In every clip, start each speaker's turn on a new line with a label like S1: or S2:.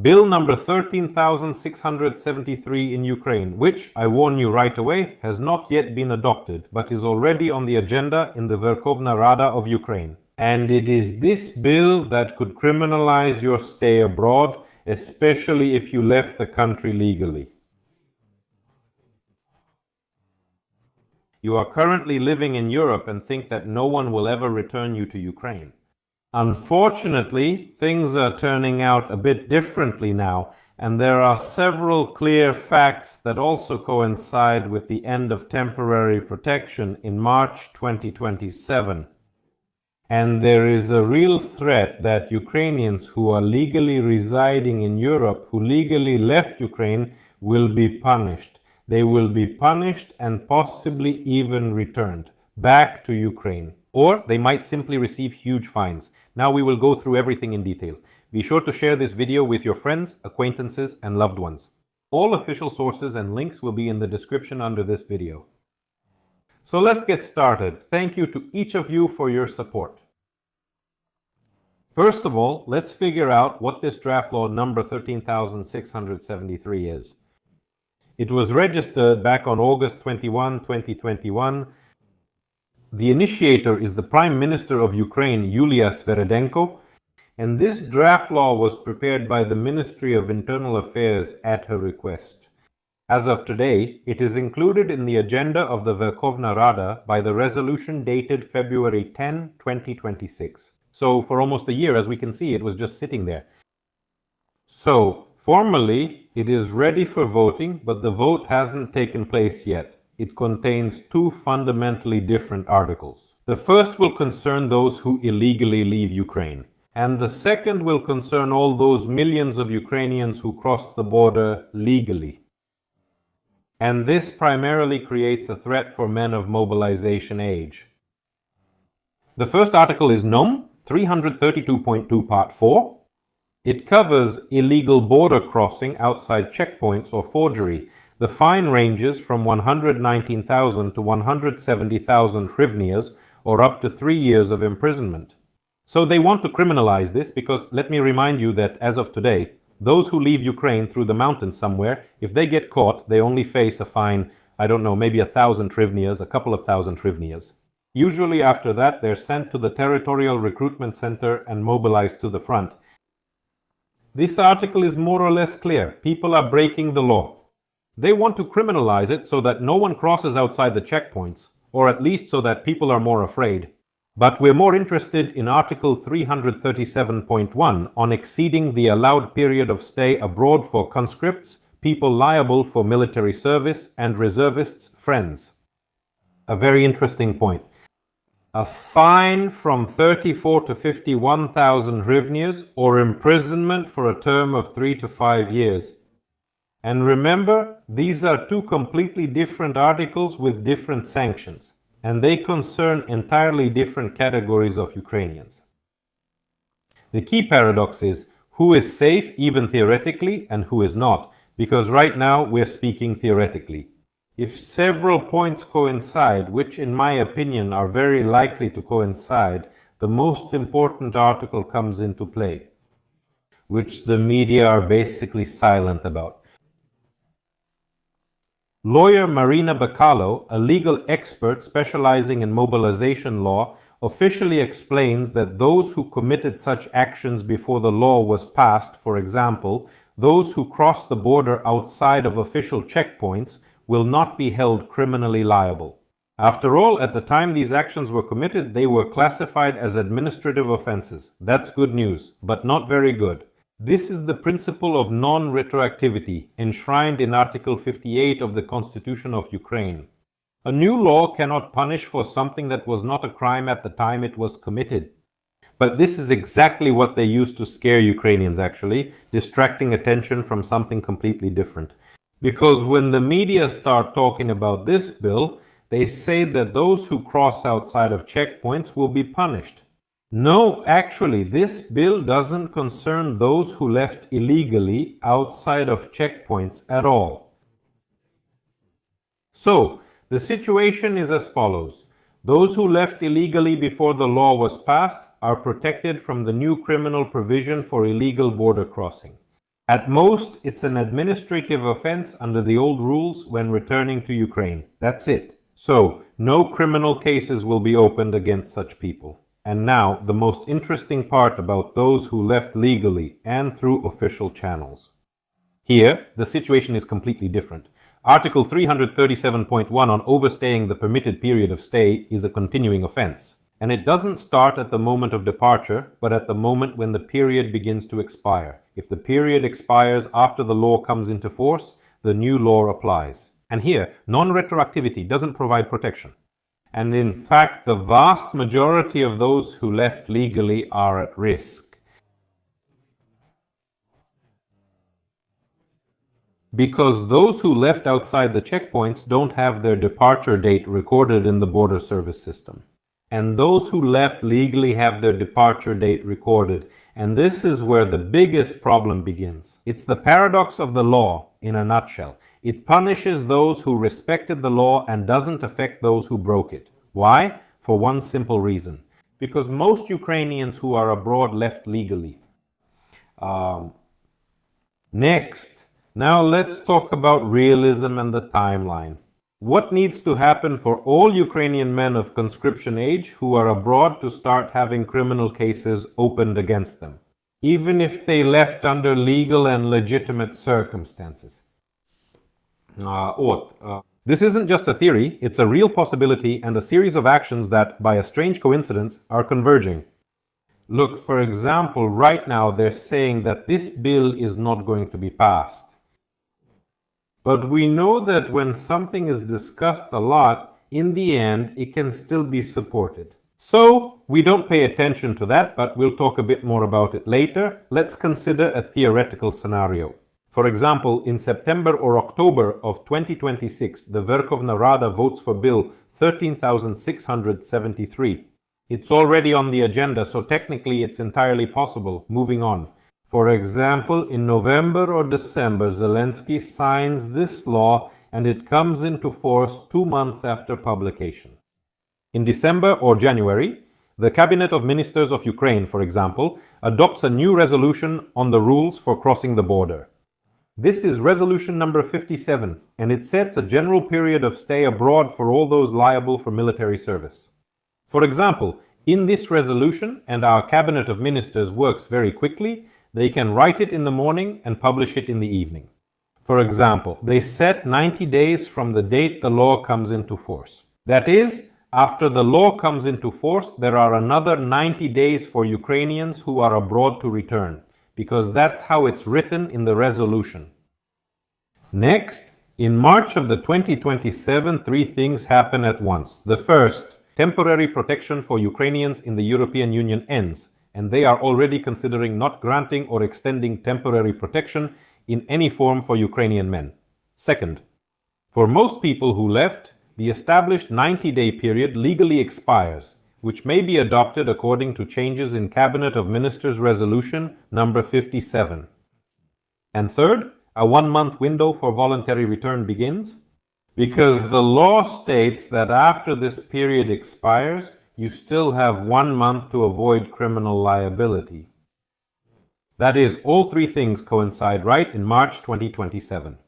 S1: Bill number 13,673 in Ukraine, which, I warn you right away, has not yet been adopted, but is already on the agenda in the Verkhovna Rada of Ukraine. And it is this bill that could criminalize your stay abroad, especially if you left the country legally. You are currently living in Europe and think that no one will ever return you to Ukraine. Unfortunately, things are turning out a bit differently now, and there are several clear facts that also coincide with the end of temporary protection in March 2027. And there is a real threat that Ukrainians who are legally residing in Europe, who legally left Ukraine, will be punished. They will be punished and possibly even returned back to Ukraine. Or they might simply receive huge fines. Now we will go through everything in detail. Be sure to share this video with your friends, acquaintances, and loved ones. All official sources and links will be in the description under this video. So let's get started. Thank you to each of you for your support. First of all, let's figure out what this draft law number 13,673 is. It was registered back on August 21, 2021. The initiator is the Prime Minister of Ukraine, Yulia Sviridenko, and this draft law was prepared by the Ministry of Internal Affairs at her request. As of today, it is included in the agenda of the Verkhovna Rada by the resolution dated February 10, 2026. So for almost a year, as we can see, it was just sitting there. So, formally, it is ready for voting, but the vote hasn't taken place yet. It contains two fundamentally different articles. The first will concern those who illegally leave Ukraine, and the second will concern all those millions of Ukrainians who cross the border legally. And this primarily creates a threat for men of mobilization age. The first article is NOM 332.2 Part 4. It covers illegal border crossing outside checkpoints or forgery. The fine ranges from 119,000 to 170,000 hryvnias, or up to 3 years of imprisonment. So they want to criminalize this because, let me remind you that as of today, those who leave Ukraine through the mountains somewhere, if they get caught, they only face a fine, I don't know, maybe 1,000 hryvnias, a couple of thousand hryvnias. Usually after that, they're sent to the Territorial Recruitment Center and mobilized to the front. This article is more or less clear. People are breaking the law. They want to criminalize it so that no one crosses outside the checkpoints, or at least so that people are more afraid. But we're more interested in Article 337.1 on exceeding the allowed period of stay abroad for conscripts, people liable for military service, and reservists' friends. A very interesting point. A fine from 34 to 51,000 hryvnias or imprisonment for a term of 3 to 5 years. And remember, these are two completely different articles with different sanctions, and they concern entirely different categories of Ukrainians. The key paradox is who is safe even theoretically and who is not, because right now we're speaking theoretically. If several points coincide, which in my opinion are very likely to coincide, the most important article comes into play, which the media are basically silent about. Lawyer Marina Bacalo, a legal expert specializing in mobilization law, officially explains that those who committed such actions before the law was passed, for example, those who cross the border outside of official checkpoints, will not be held criminally liable. After all, at the time these actions were committed, they were classified as administrative offenses. That's good news, but not very good. This is the principle of non-retroactivity, enshrined in Article 58 of the Constitution of Ukraine. A new law cannot punish for something that was not a crime at the time it was committed. But this is exactly what they used to scare Ukrainians, actually, distracting attention from something completely different. Because when the media start talking about this bill, they say that those who cross outside of checkpoints will be punished. No, actually, this bill doesn't concern those who left illegally outside of checkpoints at all. So, the situation is as follows. Those who left illegally before the law was passed are protected from the new criminal provision for illegal border crossing. At most, it's an administrative offense under the old rules when returning to Ukraine. That's it. So, no criminal cases will be opened against such people. And now, the most interesting part about those who left legally and through official channels. Here, the situation is completely different. Article 337.1 on overstaying the permitted period of stay is a continuing offense. And it doesn't start at the moment of departure, but at the moment when the period begins to expire. If the period expires after the law comes into force, the new law applies. And here, non-retroactivity doesn't provide protection. And in fact, the vast majority of those who left legally are at risk. Because those who left outside the checkpoints don't have their departure date recorded in the border service system. And those who left legally have their departure date recorded. And this is where the biggest problem begins. It's the paradox of the law in a nutshell. It punishes those who respected the law and doesn't affect those who broke it. Why? For one simple reason. Because most Ukrainians who are abroad left legally. Next, now let's talk about realism and the timeline. What needs to happen for all Ukrainian men of conscription age who are abroad to start having criminal cases opened against them, even if they left under legal and legitimate circumstances? This isn't just a theory, it's a real possibility and a series of actions that, by a strange coincidence, are converging. Look, for example, right now they're saying that this bill is not going to be passed. But we know that when something is discussed a lot, in the end, it can still be supported. So, we don't pay attention to that, but we'll talk a bit more about it later. Let's consider a theoretical scenario. For example, in September or October of 2026, the Verkhovna Rada votes for Bill 13,673. It's already on the agenda, so technically it's entirely possible. Moving on. For example, in November or December, Zelensky signs this law and it comes into force 2 months after publication. In December or January, the Cabinet of Ministers of Ukraine, for example, adopts a new resolution on the rules for crossing the border. This is resolution number 57, and it sets a general period of stay abroad for all those liable for military service. For example, in this resolution, and our Cabinet of Ministers works very quickly, they can write it in the morning and publish it in the evening. For example, they set 90 days from the date the law comes into force. That is, after the law comes into force, there are another 90 days for Ukrainians who are abroad to return, because that's how it's written in the resolution. Next, in March of the 2027, 3 things happen at once. The first, temporary protection for Ukrainians in the European Union ends, and they are already considering not granting or extending temporary protection in any form for Ukrainian men. Second, for most people who left, the established 90-day period legally expires, which may be adopted according to changes in Cabinet of Ministers Resolution number 57. And third, a 1-month window for voluntary return begins, because the law states that after this period expires, you still have 1 month to avoid criminal liability. That is, all 3 things coincide right in March 2027.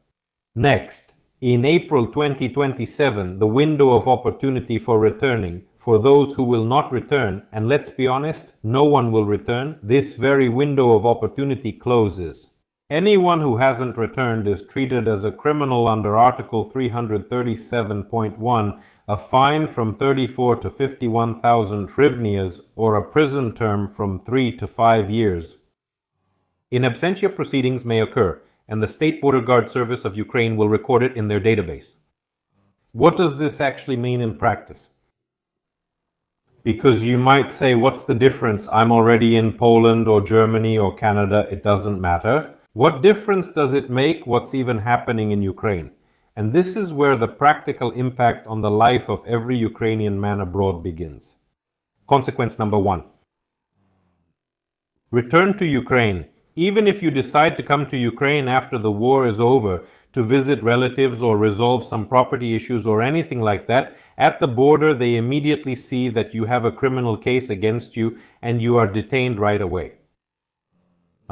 S1: Next, in April 2027, the window of opportunity for returning, for those who will not return, and let's be honest, no one will return, this very window of opportunity closes. Anyone who hasn't returned is treated as a criminal under Article 337.1, a fine from 34 to 51,000 hryvnias, or a prison term from 3 to 5 years. In absentia proceedings may occur, and the State Border Guard Service of Ukraine will record it in their database. What does this actually mean in practice? Because you might say, what's the difference? I'm already in Poland or Germany or Canada, it doesn't matter. What difference does it make what's even happening in Ukraine? And this is where the practical impact on the life of every Ukrainian man abroad begins. Consequence number 1. Return to Ukraine. Even if you decide to come to Ukraine after the war is over to visit relatives or resolve some property issues or anything like that, at the border they immediately see that you have a criminal case against you and you are detained right away.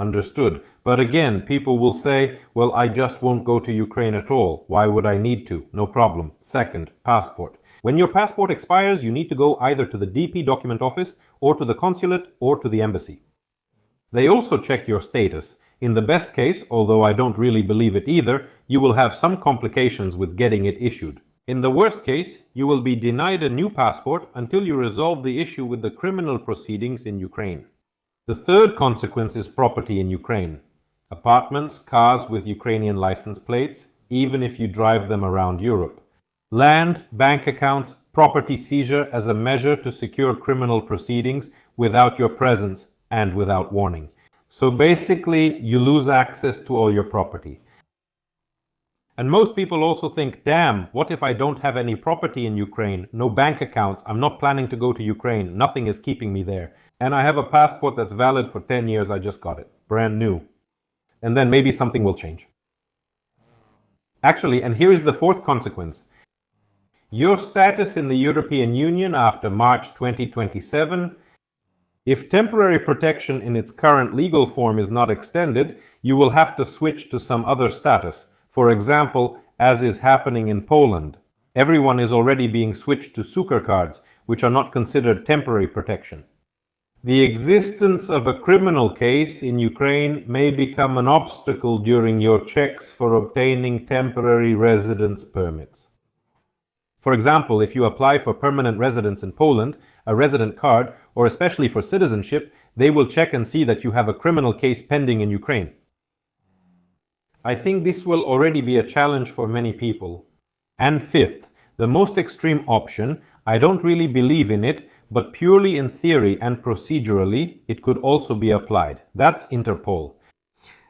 S1: Understood. But again, people will say, well, I just won't go to Ukraine at all. Why would I need to? No problem. Second, passport. When your passport expires, you need to go either to the DP document office or to the consulate or to the embassy. They also check your status. In the best case, although I don't really believe it either, you will have some complications with getting it issued. In the worst case, you will be denied a new passport until you resolve the issue with the criminal proceedings in Ukraine. The third consequence is property in Ukraine. Apartments, cars with Ukrainian license plates, even if you drive them around Europe. Land, bank accounts, property seizure as a measure to secure criminal proceedings without your presence and without warning. So basically, you lose access to all your property. And most people also think, damn, what if I don't have any property in Ukraine, no bank accounts, I'm not planning to go to Ukraine, nothing is keeping me there, and I have a passport that's valid for 10 years, I just got it, brand new. And then maybe something will change. Actually, and here is the fourth consequence. Your status in the European Union after March 2027, if temporary protection in its current legal form is not extended, you will have to switch to some other status. For example, as is happening in Poland. Everyone is already being switched to Suker cards, which are not considered temporary protection. The existence of a criminal case in Ukraine may become an obstacle during your checks for obtaining temporary residence permits. For example, if you apply for permanent residence in Poland, a resident card, or especially for citizenship, they will check and see that you have a criminal case pending in Ukraine. I think this will already be a challenge for many people. And fifth, the most extreme option, I don't really believe in it, but purely in theory and procedurally, it could also be applied. That's Interpol.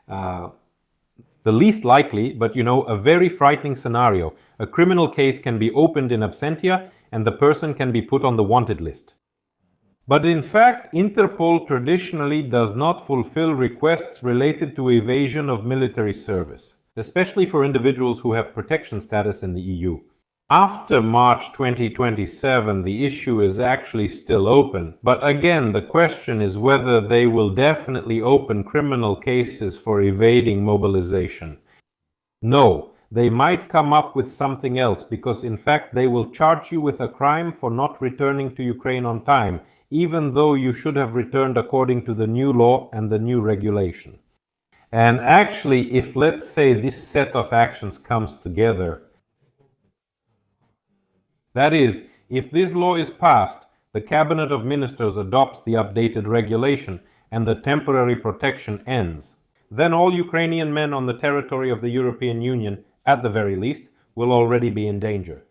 S1: The least likely, but a very frightening scenario. A criminal case can be opened in absentia and the person can be put on the wanted list. But in fact, Interpol traditionally does not fulfill requests related to evasion of military service, especially for individuals who have protection status in the EU. After March 2027, the issue is actually still open, but again, the question is whether they will definitely open criminal cases for evading mobilization. No. They might come up with something else because in fact they will charge you with a crime for not returning to Ukraine on time, even though you should have returned according to the new law and the new regulation. And actually, if let's say this set of actions comes together, that is, if this law is passed, the Cabinet of Ministers adopts the updated regulation and the temporary protection ends, then all Ukrainian men on the territory of the European Union, at the very least, will already be in danger.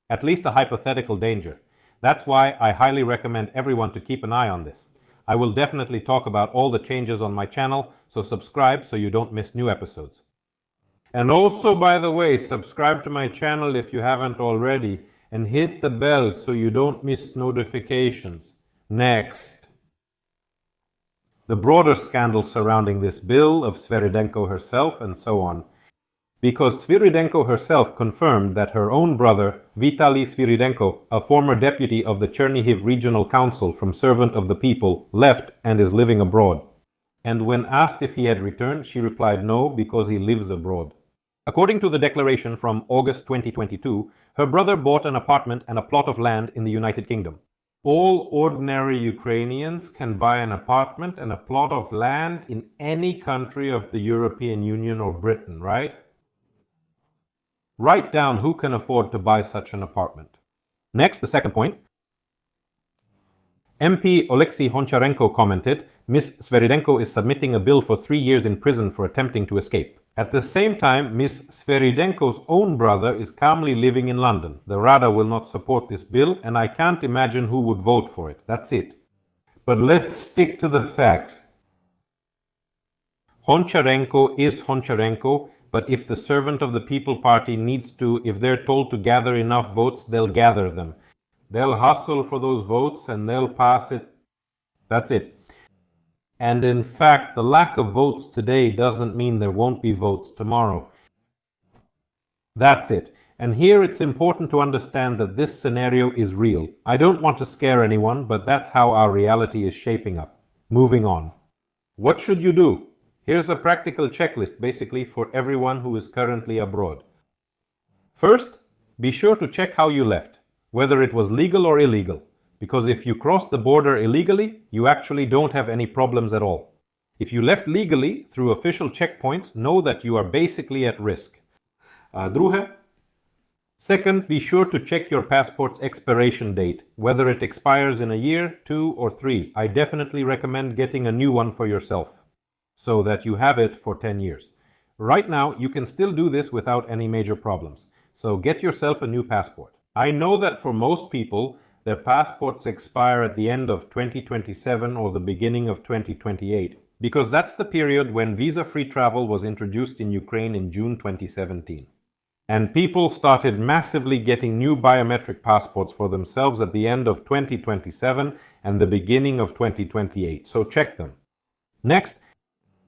S1: At least a hypothetical danger. That's why I highly recommend everyone to keep an eye on this. I will definitely talk about all the changes on my channel, so subscribe so you don't miss new episodes. And also, by the way, subscribe to my channel if you haven't already, and hit the bell so you don't miss notifications. Next. The broader scandal surrounding this bill of Svyridenko herself and so on. Because Svyridenko herself confirmed that her own brother, Vitaly Svyridenko, a former deputy of the Chernihiv Regional Council from Servant of the People, left and is living abroad. And when asked if he had returned, she replied no, because he lives abroad. According to the declaration from August 2022, her brother bought an apartment and a plot of land in the United Kingdom. All ordinary Ukrainians can buy an apartment and a plot of land in any country of the European Union or Britain, right? Write down who can afford to buy such an apartment. Next, the second point. MP Oleksiy Honcharenko commented, Ms. Svyridenko is submitting a bill for 3 years in prison for attempting to escape. At the same time, Ms. Svyridenko's own brother is calmly living in London. The Rada will not support this bill, and I can't imagine who would vote for it. That's it. But let's stick to the facts. Honcharenko is Honcharenko, but if the Servant of the People Party needs to, if they're told to gather enough votes, they'll gather them. They'll hustle for those votes and they'll pass it. That's it. And in fact, the lack of votes today doesn't mean there won't be votes tomorrow. That's it. And here it's important to understand that this scenario is real. I don't want to scare anyone, but that's how our reality is shaping up. Moving on. What should you do? Here's a practical checklist basically for everyone who is currently abroad. First, be sure to check how you left, whether it was legal or illegal, because if you crossed the border illegally, you actually don't have any problems at all. If you left legally through official checkpoints, know that you are basically at risk. Друге. Second, be sure to check your passport's expiration date, whether it expires in a year, 2, or 3. I definitely recommend getting a new one for yourself, so that you have it for 10 years. Right now, you can still do this without any major problems, so get yourself a new passport. I know that for most people, their passports expire at the end of 2027 or the beginning of 2028, because that's the period when visa-free travel was introduced in Ukraine in June 2017. And people started massively getting new biometric passports for themselves at the end of 2027 and the beginning of 2028, so check them. Next,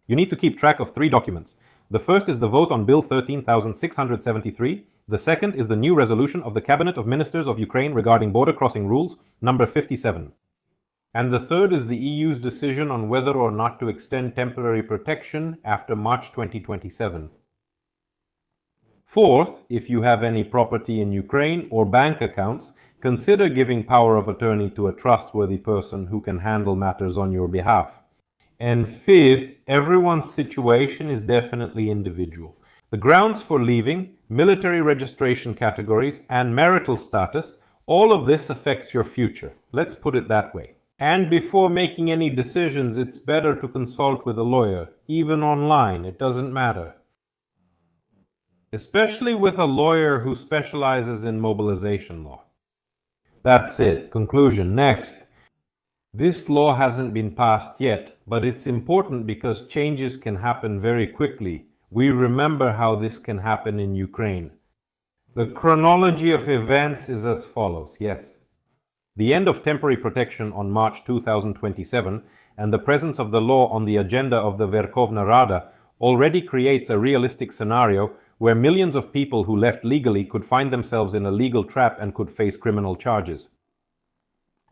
S1: you need to keep track of 3 documents. The first is the vote on Bill 13,673. The second is the new resolution of the Cabinet of Ministers of Ukraine regarding border crossing rules, number 57. And the third is the EU's decision on whether or not to extend temporary protection after March 2027. Fourth, if you have any property in Ukraine or bank accounts, consider giving power of attorney to a trustworthy person who can handle matters on your behalf. And fifth, everyone's situation is definitely individual. The grounds for leaving, military registration categories, and marital status, all of this affects your future. Let's put it that way. And before making any decisions, it's better to consult with a lawyer, even online, it doesn't matter. Especially with a lawyer who specializes in mobilization law. That's it. Conclusion. Next. This law hasn't been passed yet, but it's important because changes can happen very quickly. We remember how this can happen in Ukraine. The chronology of events is as follows. Yes. The end of temporary protection on March 2027 and the presence of the law on the agenda of the Verkhovna Rada already creates a realistic scenario where millions of people who left legally could find themselves in a legal trap and could face criminal charges.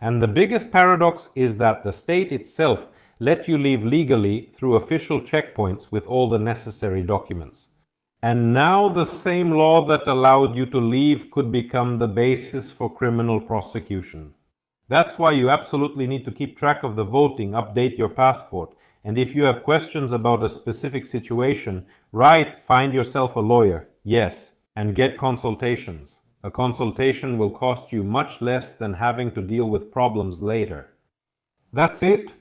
S1: And the biggest paradox is that the state itself let you leave legally through official checkpoints with all the necessary documents. And now the same law that allowed you to leave could become the basis for criminal prosecution. That's why you absolutely need to keep track of the voting, update your passport, and if you have questions about a specific situation, find yourself a lawyer, yes, and get consultations. A consultation will cost you much less than having to deal with problems later. That's it.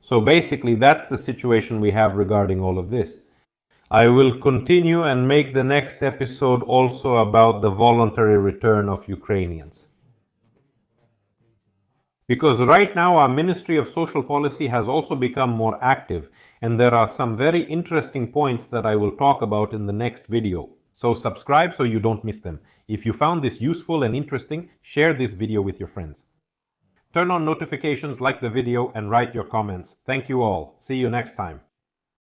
S1: So basically, that's the situation we have regarding all of this. I will continue and make the next episode also about the voluntary return of Ukrainians. Because right now our Ministry of Social Policy has also become more active, and there are some very interesting points that I will talk about in the next video. So subscribe so you don't miss them. If you found this useful and interesting, share this video with your friends. Turn on notifications, like the video, and write your comments. Thank you all. See you next time.